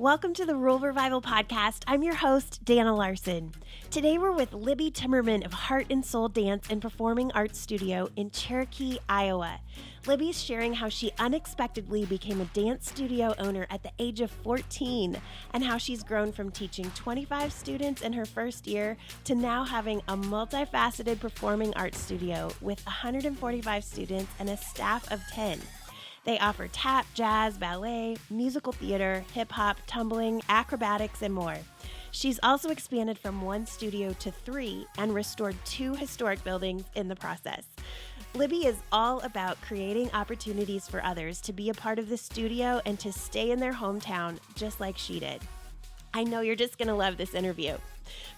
Welcome to the Rural Revival Podcast. I'm your host, Dana Larson. Today we're with Libby Timmerman of Heart and Soul Dance and Performing Arts Studio in Cherokee, Iowa. Libby's sharing how she unexpectedly became a dance studio owner at the age of 14 and how she's grown from teaching 25 students in her first year to now having a multifaceted performing arts studio with 145 students and a staff of 10. They offer tap, jazz, ballet, musical theater, hip-hop, tumbling, acrobatics, and more. She's also expanded from 1 studio to 3 and restored 2 historic buildings in the process. Libby is all about creating opportunities for others to be a part of the studio and to stay in their hometown just like she did. I know you're just going to love this interview.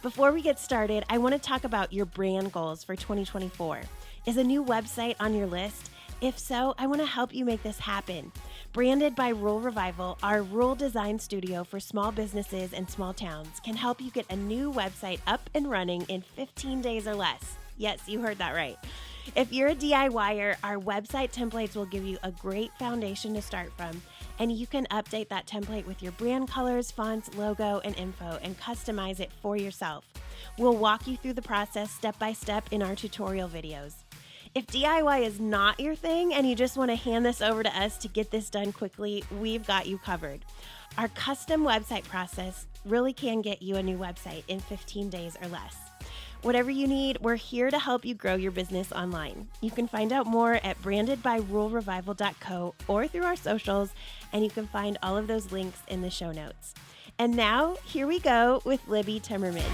Before we get started, I want to talk about your brand goals for 2024. Is a new website on your list? If so, I want to help you make this happen. Branded by Rural Revival, our rural design studio for small businesses and small towns can help you get a new website up and running in 15 days or less. Yes, you heard that right. If you're a DIYer, our website templates will give you a great foundation to start from, and you can update that template with your brand colors, fonts, logo, and info, and customize it for yourself. We'll walk you through the process step by step in our tutorial videos. If DIY is not your thing and you just want to hand this over to us to get this done quickly, we've got you covered. Our custom website process really can get you a new website in 15 days or less. Whatever you need, we're here to help you grow your business online. You can find out more at brandedbyruralrevival.co or through our socials, and you can find all of those links in the show notes. And now, here we go with Libby Timmerman.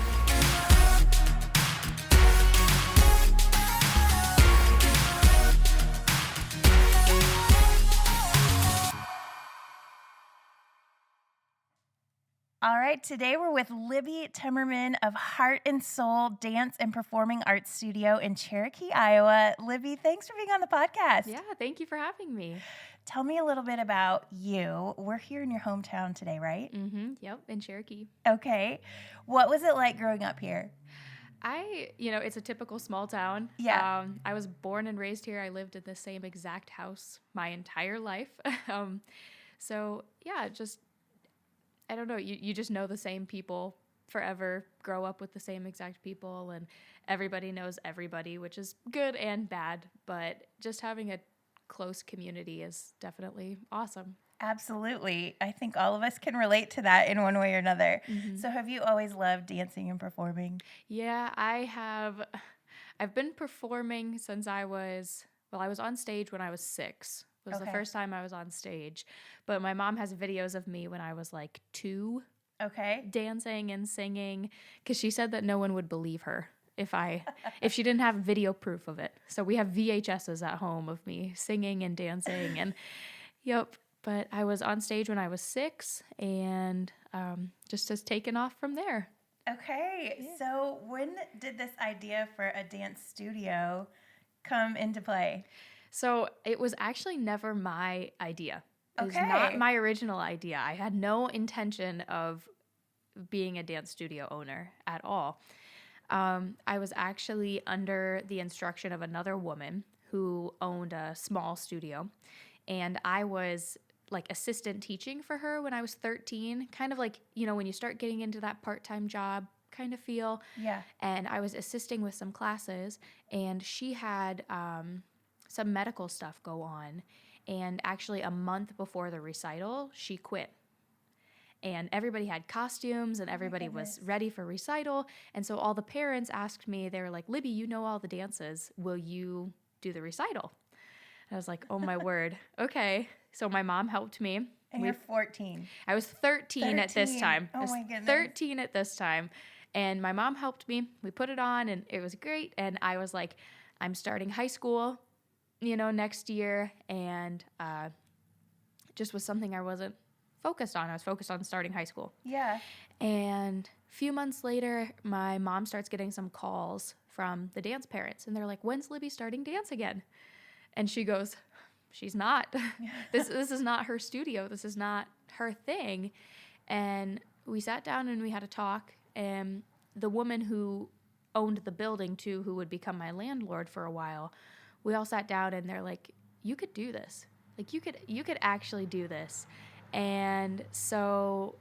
All right, today we're with Libby Timmerman of Heart and Soul Dance and Performing Arts Studio in Cherokee, Iowa. Libby, thanks for being on the podcast. Yeah, thank you for having me. Tell me a little bit about you. We're here in your hometown today, right? Yep, in Cherokee. Okay. What was it like growing up here? It's a typical small town. Yeah. I was born and raised here. I lived in the same exact house my entire life. I don't know, you just know the same people forever, grow up with the same exact people, and everybody knows everybody, which is good and bad, but just having a close community is definitely awesome. Absolutely. I think all of us can relate to that in one way or another. Mm-hmm. So have you always loved dancing and performing? Yeah, I have. I've been performing since I was on stage when I was 6. It was the first time I was on stage. But my mom has videos of me when I was like 2. Okay. Dancing and singing, because she said that no one would believe her if she didn't have video proof of it. So we have VHSs at home of me singing and dancing, and yep. But I was on stage when I was 6, and just has taken off from there. Okay. Yeah. So when did this idea for a dance studio come into play? So it was actually never my idea. It was not my original idea. I had no intention of being a dance studio owner at all. I was actually under the instruction of another woman who owned a small studio, and I was like assistant teaching for her when I was 13, kind of like, when you start getting into that part-time job kind of feel. Yeah. And I was assisting with some classes, and she had some medical stuff go on, and actually a month before the recital, she quit. And everybody had costumes, and everybody was ready for recital, and so all the parents asked me, they were like, Libby, you know all the dances, will you do the recital? And I was like, oh my word, okay. So my mom helped me. And you're 14. I was 13 at this time. Oh my goodness. 13 at this time, and my mom helped me. We put it on, and it was great, and I was like, I'm starting high school, next year, and just was something I wasn't focused on. I was focused on starting high school. Yeah. And a few months later, my mom starts getting some calls from the dance parents, and they're like, when's Libby starting dance again? And she goes, she's not. This is not her studio. This is not her thing. And we sat down and we had a talk, and the woman who owned the building too, who would become my landlord for a while, we all sat down and they're like, you could do this. Like you could actually do this. And so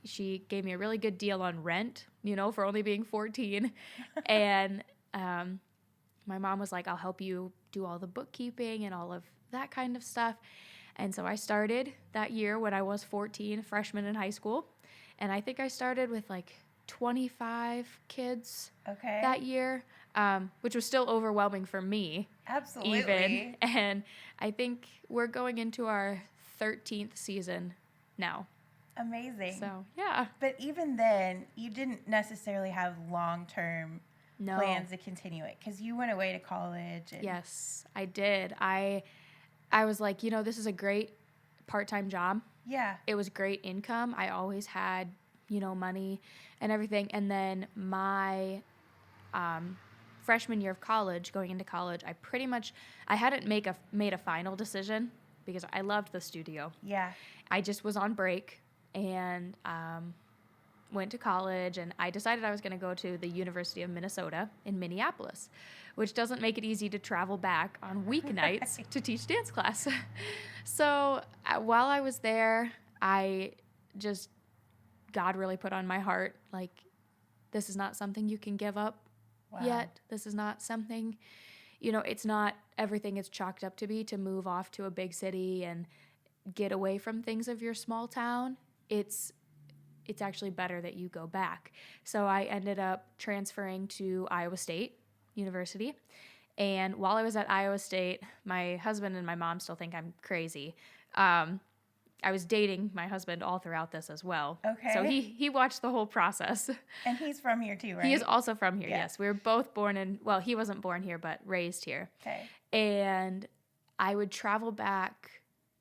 she gave me a really good deal on rent, for only being 14. And my mom was like, I'll help you do all the bookkeeping and all of that kind of stuff. And so I started that year when I was 14, freshman in high school. And I think I started with like 25 kids that year, which was still overwhelming for me. Absolutely. Even. And I think we're going into our 13th season now. Amazing. So, yeah. But even then, you didn't necessarily have long-term plans to continue it because you went away to college. Yes, I did. I was like, this is a great part-time job. Yeah. It was great income. I always had, money and everything. And then my freshman year of college, going into college, I hadn't made a final decision because I loved the studio. Yeah. I just was on break and went to college, and I decided I was going to go to the University of Minnesota in Minneapolis, which doesn't make it easy to travel back on weeknights to teach dance class. So while I was there, God really put on my heart, like, this is not something you can give up yet. This is not something, it's not everything it's chalked up to be to move off to a big city and get away from things of your small town. It's actually better that you go back. So I ended up transferring to Iowa State University. And while I was at Iowa State, my husband and my mom still think I'm crazy. I was dating my husband all throughout this as well. Okay. So he watched the whole process. And he's from here too, right? He is also from here, yes. We were both he wasn't born here, but raised here. Okay. And I would travel back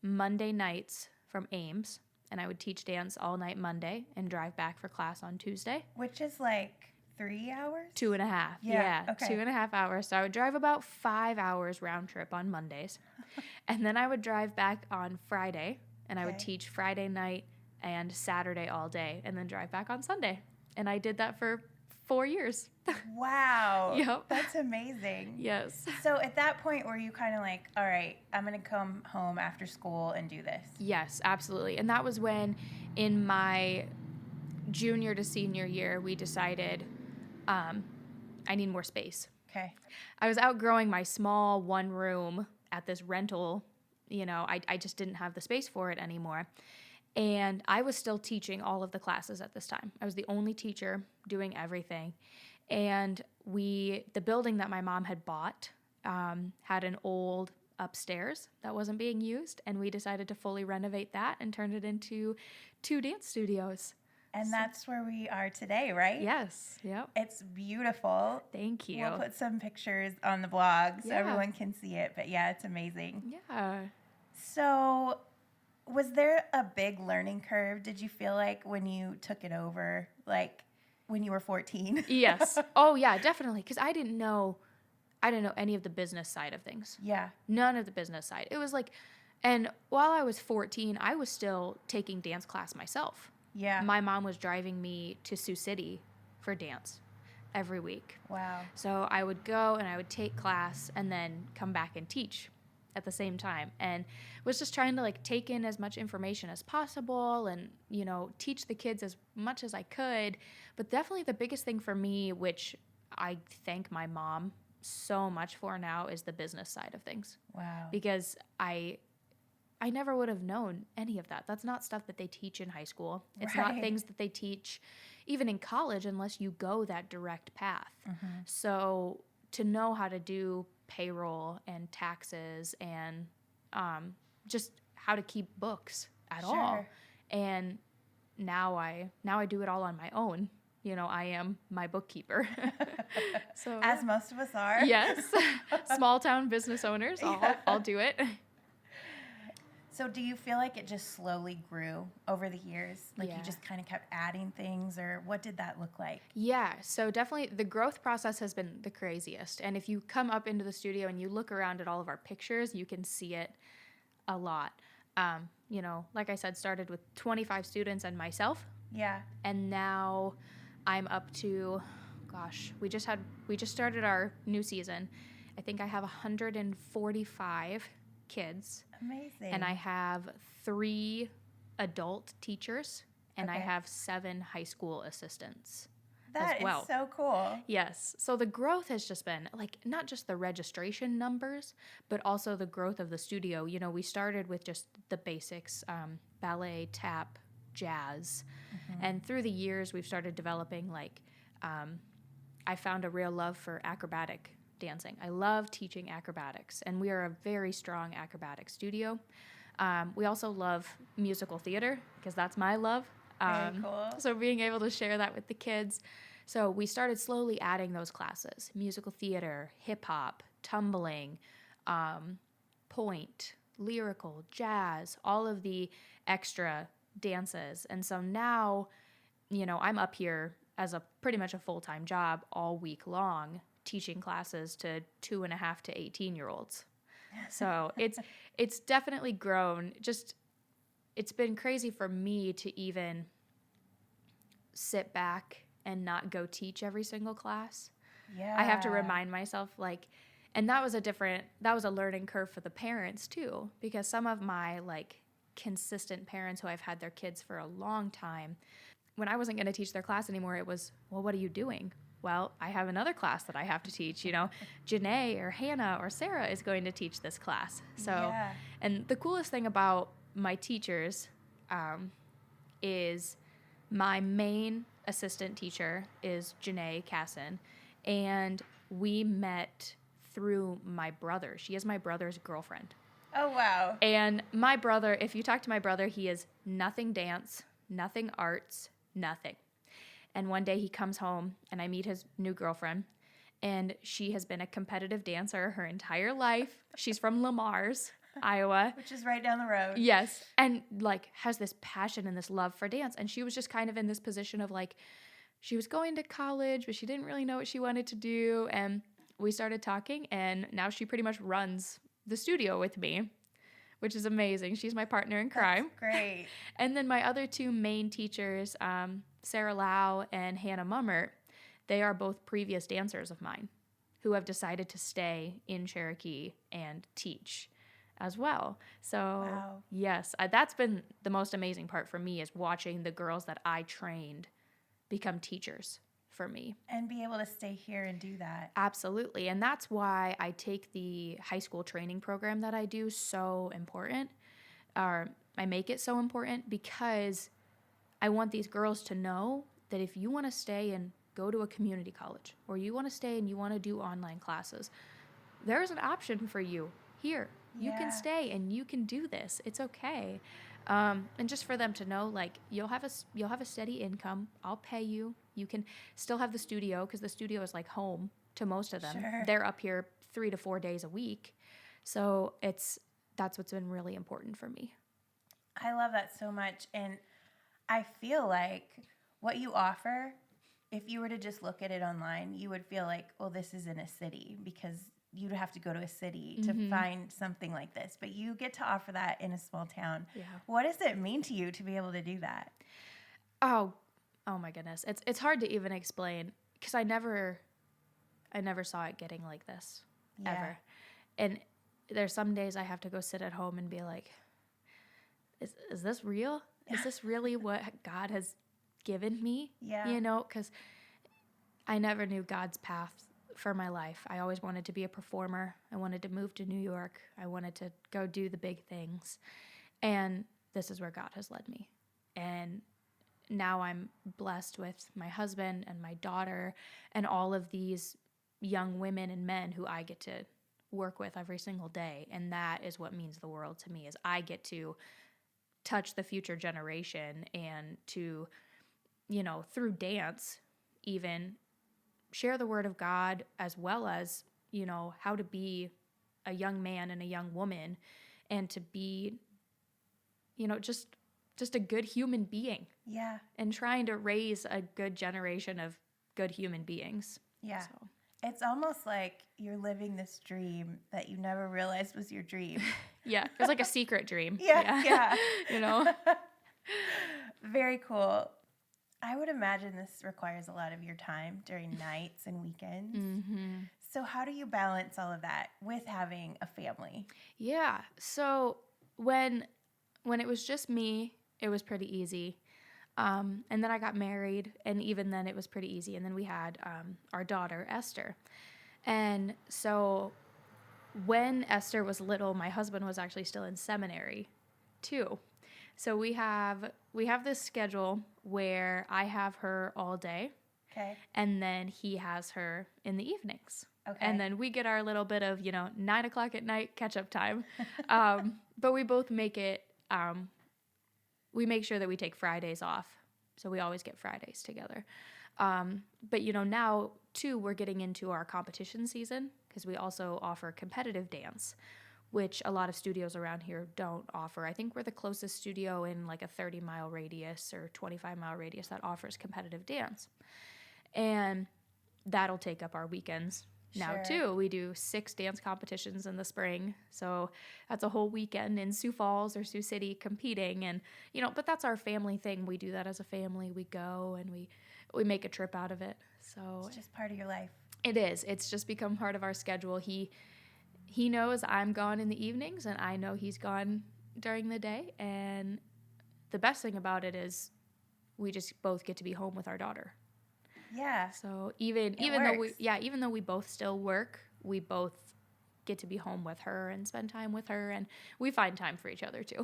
Monday nights from Ames, and I would teach dance all night Monday and drive back for class on Tuesday. Which is like 3 hours? 2.5. Yeah. Okay. 2.5 hours. So I would drive about 5 hours round trip on Mondays. And then I would drive back on Friday, and I would teach Friday night and Saturday all day, and then drive back on Sunday. And I did that for 4 years. Wow. Yep. That's amazing. Yes. So at that point, were you kind of like, all right, I'm going to come home after school and do this? Yes, absolutely. And that was when, in my junior to senior year, we decided I need more space. Okay. I was outgrowing my small one room at this rental. I just didn't have the space for it anymore. And I was still teaching all of the classes at this time. I was the only teacher doing everything. And the building that my mom had bought had an old upstairs that wasn't being used. And we decided to fully renovate that and turn it into 2 dance studios. And that's where we are today, right? Yes. Yep. It's beautiful. Thank you. We'll put some pictures on the blog so everyone can see it. But yeah, it's amazing. Yeah. So was there a big learning curve, did you feel like, when you took it over, like when you were 14? Yes. Oh, yeah, definitely. Because I didn't know any of the business side of things. Yeah. None of the business side. It was like, and while I was 14, I was still taking dance class myself. Yeah. My mom was driving me to Sioux City for dance every week. Wow. So I would go and I would take class and then come back and teach at the same time, and was just trying to like take in as much information as possible and, teach the kids as much as I could. But definitely the biggest thing for me, which I thank my mom so much for now, is the business side of things. Wow. Because I never would have known any of that. That's not stuff that they teach in high school. It's not things that they teach even in college unless you go that direct path. Mm-hmm. So to know how to do payroll and taxes and just how to keep books at all. And now I do it all on my own. I am my bookkeeper. So as most of us are. Yes. Small town business owners. I'll do it. So do you feel like it just slowly grew over the years? Like you just kind of kept adding things, or what did that look like? Yeah, so definitely the growth process has been the craziest. And if you come up into the studio and you look around at all of our pictures, you can see it a lot. Like I said, started with 25 students and myself. Yeah. And now I'm up to, we just started our new season. I think I have 145 kids. Amazing. And I have 3 adult teachers and I have 7 high school assistants. That as well. is so cool. Yes. So the growth has just been like not just the registration numbers, but also the growth of the studio. You know, we started with just the basics, ballet, tap, jazz. And through the years, we've started developing I found a real love for acrobatic dancing. I love teaching acrobatics, and we are a very strong acrobatic studio. We also love musical theater because that's my love. Very cool. So being able to share that with the kids. So we started slowly adding those classes: musical theater, hip hop, tumbling, point, lyrical, jazz, all of the extra dances. And so now, you know, I'm up here as a pretty much a full-time job all week long teaching classes to 2.5 to 18-year-olds. So it's definitely grown. Just it's been crazy for me to even sit back and not go teach every single class. Yeah. I have to remind myself and that was a learning curve for the parents too, because some of my consistent parents who I've had their kids for a long time, when I wasn't going to teach their class anymore, it was, well, what are you doing? Well, I have another class that I have to teach, you know, Janae or Hannah or Sarah is going to teach this class. So, and the coolest thing about my teachers is my main assistant teacher is Janae Casson, and we met through my brother. She is my brother's girlfriend. Oh, wow. And my brother, if you talk to my brother, he is nothing dance, nothing arts, nothing. And one day he comes home and I meet his new girlfriend, and she has been a competitive dancer her entire life. She's from Lamar's, Iowa. Which is right down the road. Yes. And has this passion and this love for dance. And she was just kind of in this position of she was going to college, but she didn't really know what she wanted to do. And we started talking, and now she pretty much runs the studio with me, which is amazing. She's my partner in crime. That's great. And then my other 2 main teachers, Sarah Lau and Hannah Mummert, they are both previous dancers of mine who have decided to stay in Cherokee and teach as well. So, wow. Yes, that's been the most amazing part for me, is watching the girls that I trained become teachers for me. And be able to stay here and do that. Absolutely. And that's why I take the high school training program that I do so important. I make it so important because I want these girls to know that if you want to stay and go to a community college, or you want to stay and you want to do online classes, there's an option for you here. You can stay and you can do this. It's okay. And just for them to know, you'll have a steady income. I'll pay you. You can still have the studio, because the studio is like home to most of them. Sure. They're up here 3 to 4 days a week. So that's what's been really important for me. I love that so much. And I feel like what you offer, if you were to just look at it online, you would feel like, well, this is in a city, because you'd have to go to a city to find something like this. But you get to offer that in a small town. Yeah. What does it mean to you to be able to do that? Oh my goodness. It's hard to even explain, because I never saw it getting like this ever. And there's some days I have to go sit at home and be like, is this real? Is this really what God has given me? Yeah. You know, because I never knew God's path for my life. I always wanted to be a performer. I wanted to move to New York. I wanted to go do the big things. And this is where God has led me. And now I'm blessed with my husband and my daughter and all of these young women and men who I get to work with every single day. And that is what means the world to me, is I get to touch the future generation and to, you know, through dance, even share the word of God, as well as, you know, how to be a young man and a young woman, and to be, you know, just a good human being. Yeah. And trying to raise a good generation of good human beings. Yeah. So. It's almost like you're living this dream that you never realized was your dream. Yeah. It was like a secret dream. Yeah. You know? Very cool. I would imagine this requires a lot of your time during nights and weekends. Mm-hmm. So how do you balance all of that with having a family? Yeah. So when it was just me, it was pretty easy. And then I got married, and even then it was pretty easy. And then we had our daughter, Esther. And so when Esther was little, my husband was actually still in seminary too. So we have this schedule where I have her all day. Okay. And then he has her in the evenings. Okay. And then we get our little bit of, 9 o'clock at night catch-up time. But we both make it, we make sure that we take Fridays off. So we always get Fridays together. But, now, too, we're getting into our competition season because we also offer competitive dance, which a lot of studios around here don't offer. I think we're the closest studio in like a 30-mile radius or 25-mile radius that offers competitive dance. And that'll take up our weekends now, too. We do 6 dance competitions in the spring. So that's a whole weekend in Sioux Falls or Sioux City competing. And, but that's our family thing. We do that as a family. We go and we make a trip out of it. So it's just part of your life. It is. It's just become part of our schedule. He knows I'm gone in the evenings, and I know he's gone during the day. And the best thing about it is we just both get to be home with our daughter. Yeah. So even though we both still work, we both get to be home with her and spend time with her, and we find time for each other too.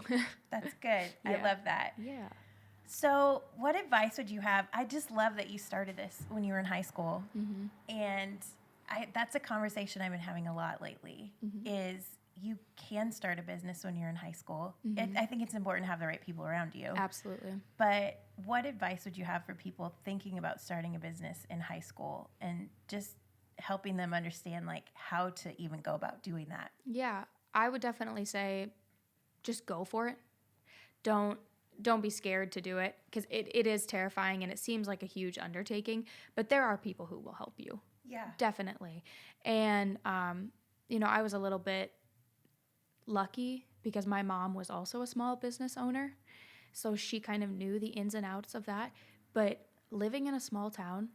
That's good. Yeah. I love that. Yeah. So what advice would you have? I just love that you started this when you were in high school. Mm-hmm. And that's a conversation I've been having a lot lately, mm-hmm. is you can start a business when you're in high school. Mm-hmm. I think it's important to have the right people around you. Absolutely. But what advice would you have for people thinking about starting a business in high school and just helping them understand like how to even go about doing that? Yeah, I would definitely say just go for it. Don't be scared to do it, because it is terrifying and it seems like a huge undertaking, but there are people who will help you. Yeah. Definitely. And, I was a little bit lucky because my mom was also a small business owner. So she kind of knew the ins and outs of that. But living in a small town,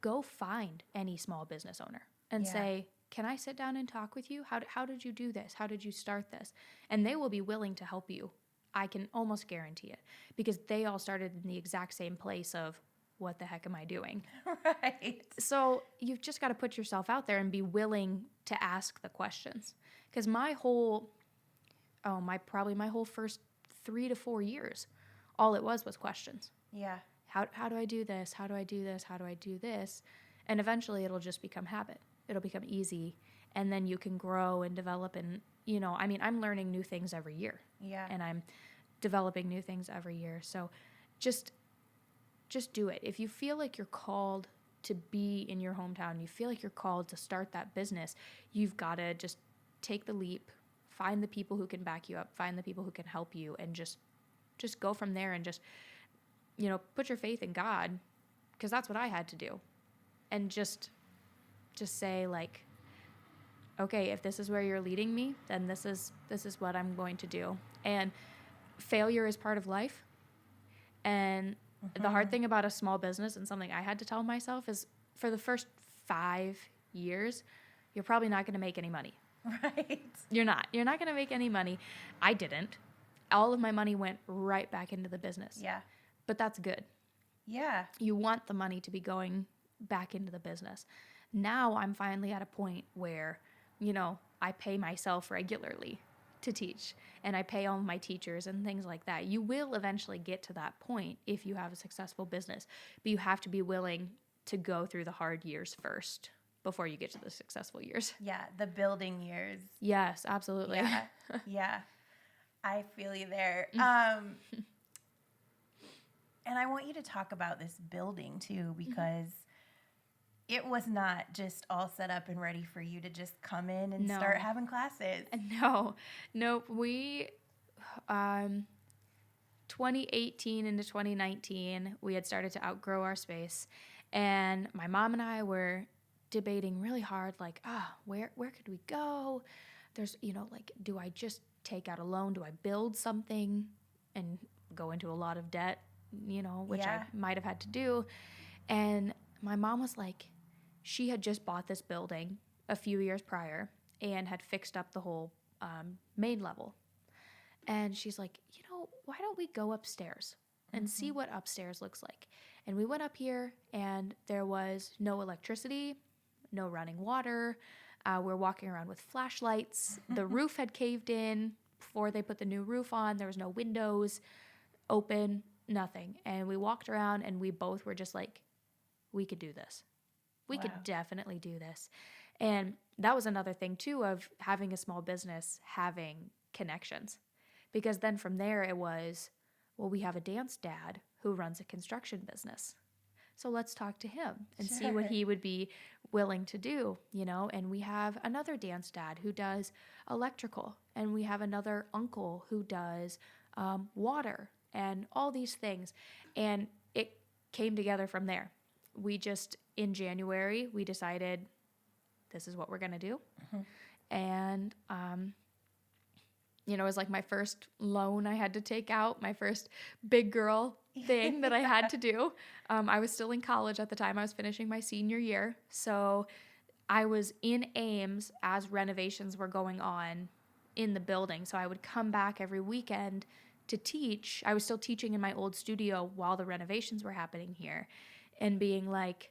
go find any small business owner and say, can I sit down and talk with you? How did you do this? How did you start this? And they will be willing to help you. I can almost guarantee it, because they all started in the exact same place of, what the heck am I doing? Right. So you've just got to put yourself out there and be willing to ask the questions. Because my whole first 3 to 4 years, all it was questions. Yeah. How do I do this? How do I do this? How do I do this? And eventually it'll just become habit. It'll become easy. And then you can grow and develop. And, I'm learning new things every year. Yeah. And I'm developing new things every year. So just do it. If you feel like you're called to be in your hometown, you feel like you're called to start that business, you've got to just take the leap, find the people who can back you up, find the people who can help you, and just go from there and just, put your faith in God, because that's what I had to do. And just say like, okay, if this is where you're leading me, then this is what I'm going to do. And failure is part of life. And the hard thing about a small business, and something I had to tell myself, is for the first 5 years, you're probably not going to make any money. Right. You're not going to make any money. I didn't. All of my money went right back into the business. Yeah. But that's good. Yeah. You want the money to be going back into the business. Now I'm finally at a point where, I pay myself regularly to teach, and I pay all my teachers and things like that. You will eventually get to that point if you have a successful business, but you have to be willing to go through the hard years first before you get to the successful years. Yeah, the building years. Yes, absolutely. Yeah, yeah. I feel you there. And I want you to talk about this building too, because it was not just all set up and ready for you to just come in and start having classes. No. We, 2018 into 2019, we had started to outgrow our space, and my mom and I were debating really hard, like, where could we go? There's, do I just take out a loan? Do I build something and go into a lot of debt, which I might have had to do? And my mom was like, she had just bought this building a few years prior and had fixed up the whole main level. And she's like, why don't we go upstairs and see what upstairs looks like. And we went up here, and there was no electricity, no running water. We're walking around with flashlights. The roof had caved in before they put the new roof on. There was no windows open, nothing. And we walked around, and we both were just like, we could do this. We could definitely do this. And that was another thing, too, of having a small business, having connections. Because then from there it was, well, we have a dance dad who runs a construction business. So let's talk to him and see what he would be willing to do, And we have another dance dad who does electrical. And we have another uncle who does water and all these things. And it came together from there. We just, in January, we decided this is what we're going to do. And, it was like my first loan I had to take out, my first big girl thing that I had to do. I was still in college at the time. I was finishing my senior year. So I was in Ames as renovations were going on in the building. So I would come back every weekend to teach. I was still teaching in my old studio while the renovations were happening here, and being like,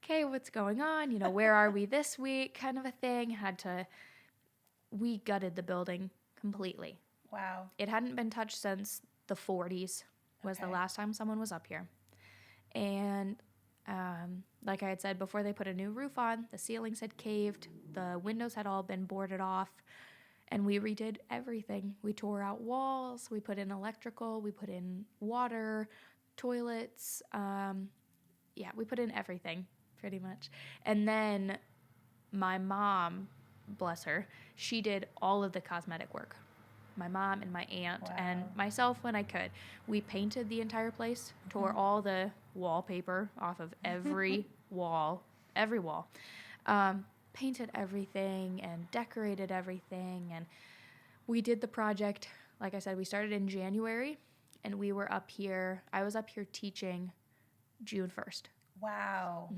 okay, what's going on? Where are we this week? Kind of a thing. We gutted the building completely. Wow. It hadn't been touched since the 40s was the last time someone was up here. And like I had said, before they put a new roof on, the ceilings had caved, the windows had all been boarded off, and we redid everything. We tore out walls, we put in electrical, we put in water, toilets, we put in everything pretty much. And then my mom, bless her, she did all of the cosmetic work. My mom and my aunt and myself when I could. We painted the entire place, tore all the wallpaper off of every wall, painted everything and decorated everything. And we did the project, like I said, we started in January, and we were up here. I was up here teaching June 1st. Wow.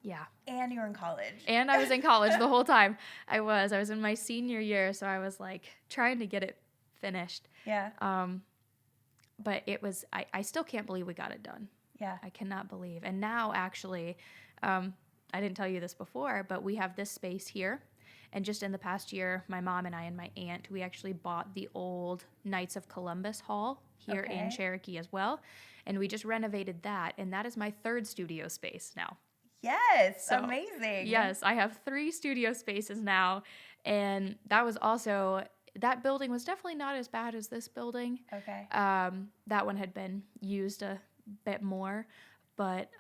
Yeah. And you were in college. And I was in college the whole time. I was in my senior year, so I was like trying to get it finished. Yeah. But it was, I still can't believe we got it done. Yeah. I cannot believe. And now actually, I didn't tell you this before, but we have this space here. And just in the past year, my mom and I and my aunt, we actually bought the old Knights of Columbus Hall here in Cherokee as well. And we just renovated that. And that is my third studio space now. Yes, so, amazing. Yes, I have 3 studio spaces now. And that was also, that building was definitely not as bad as this building. Okay. That one had been used a bit more. But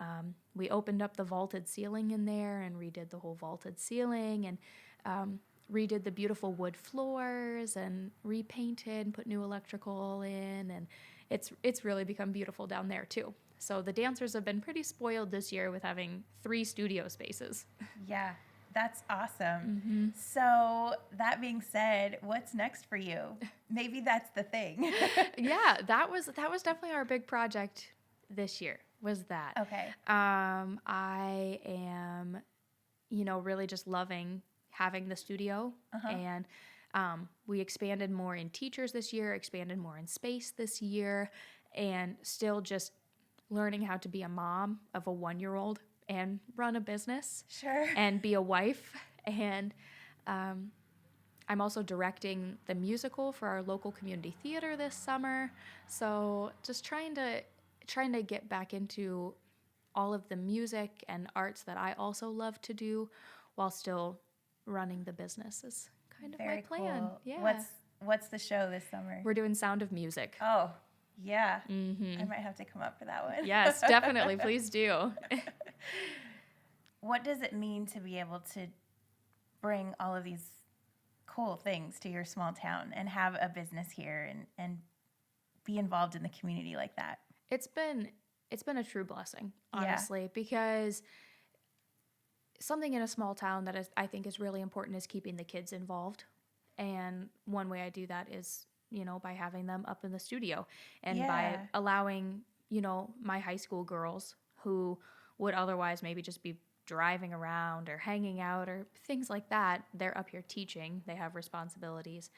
we opened up the vaulted ceiling in there and redid the whole vaulted ceiling and redid the beautiful wood floors and repainted and put new electrical in. And it's really become beautiful down there too. So the dancers have been pretty spoiled this year with having 3 studio spaces. Yeah, that's awesome. So that being said, what's next for you? Maybe that's the thing. Yeah, that was definitely our big project this year, was that. Okay. I am, really just loving having the studio. And we expanded more in teachers this year, expanded more in space this year, and still just learning how to be a mom of a 1-year-old and run a business. Sure. And be a wife. And I'm also directing the musical for our local community theater this summer. So just trying to get back into all of the music and arts that I also love to do while still running the business is kind of Very my plan. Cool. Yeah. What's the show this summer? We're doing Sound of Music. Oh, yeah. I might have to come up for that one. Yes, definitely. Please do. What does it mean to be able to bring all of these cool things to your small town and have a business here and be involved in the community like that? It's been a true blessing, honestly, because something in a small town I think is really important is keeping the kids involved. And one way I do that is, by having them up in the studio and by allowing, my high school girls who would otherwise maybe just be driving around or hanging out or things like that. They're up here teaching. They have responsibilities.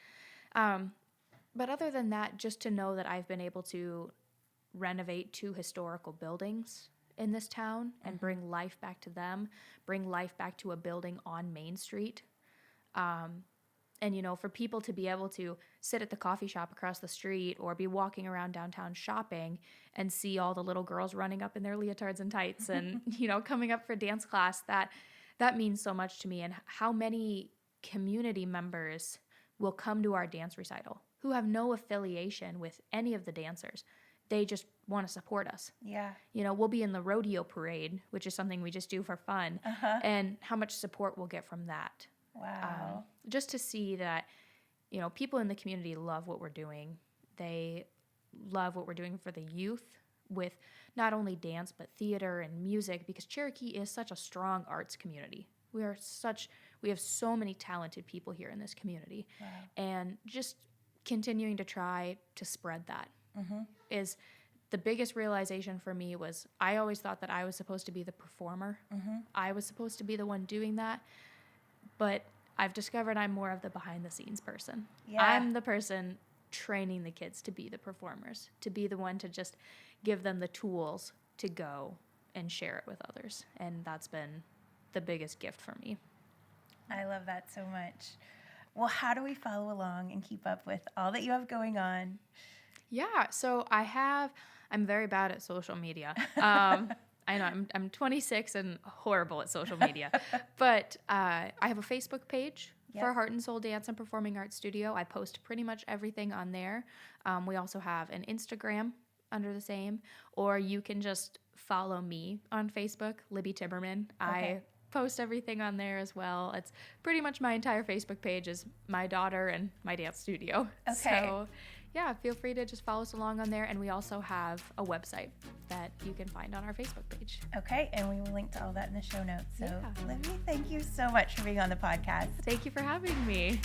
But other than that, just to know that I've been able to renovate 2 historical buildings in this town and bring life back to them, bring life back to a building on Main Street. And, you know, for people to be able to sit at the coffee shop across the street or be walking around downtown shopping and see all the little girls running up in their leotards and tights and, you know, coming up for dance class, that means so much to me. And how many community members will come to our dance recital who have no affiliation with any of the dancers. They just want to support us. Yeah. You know, we'll be in the rodeo parade, which is something we just do for fun, and how much support we'll get from that. Wow. Just to see that, you know, people in the community love what we're doing. They love what we're doing for the youth with not only dance, but theater and music, because Cherokee is such a strong arts community. We have so many talented people here in this community. Wow. And just continuing to try to spread that is the biggest realization for me. Was I always thought that I was supposed to be the performer. I was supposed to be the one doing that. But I've discovered I'm more of the behind the scenes person. Yeah. I'm the person training the kids to be the performers, to be the one to just give them the tools to go and share it with others. And that's been the biggest gift for me. I love that so much. Well, how do we follow along and keep up with all that you have going on? Yeah, so I'm very bad at social media. I know I'm 26 and horrible at social media, but I have a Facebook page for Heart and Soul Dance and Performing Arts Studio. I post pretty much everything on there. We also have an Instagram under the same, or you can just follow me on Facebook, Libby Timmerman. Okay. I post everything on there as well. It's pretty much my entire Facebook page is my daughter and my dance studio. Okay. So yeah, feel free to just follow us along on there. And we also have a website that you can find on our Facebook page. Okay, and we will link to all that in the show notes. So, Libby, thank you so much for being on the podcast. Thank you for having me.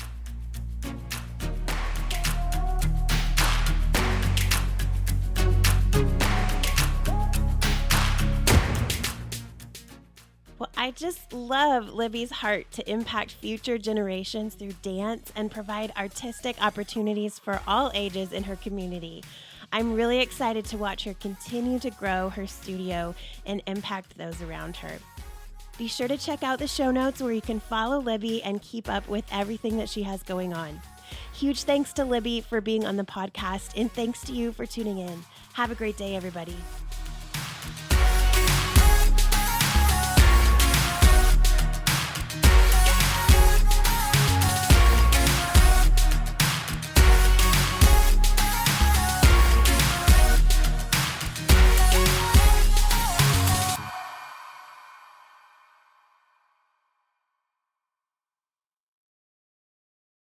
Well, I just love Libby's heart to impact future generations through dance and provide artistic opportunities for all ages in her community. I'm really excited to watch her continue to grow her studio and impact those around her. Be sure to check out the show notes where you can follow Libby and keep up with everything that she has going on. Huge thanks to Libby for being on the podcast, and thanks to you for tuning in. Have a great day, everybody.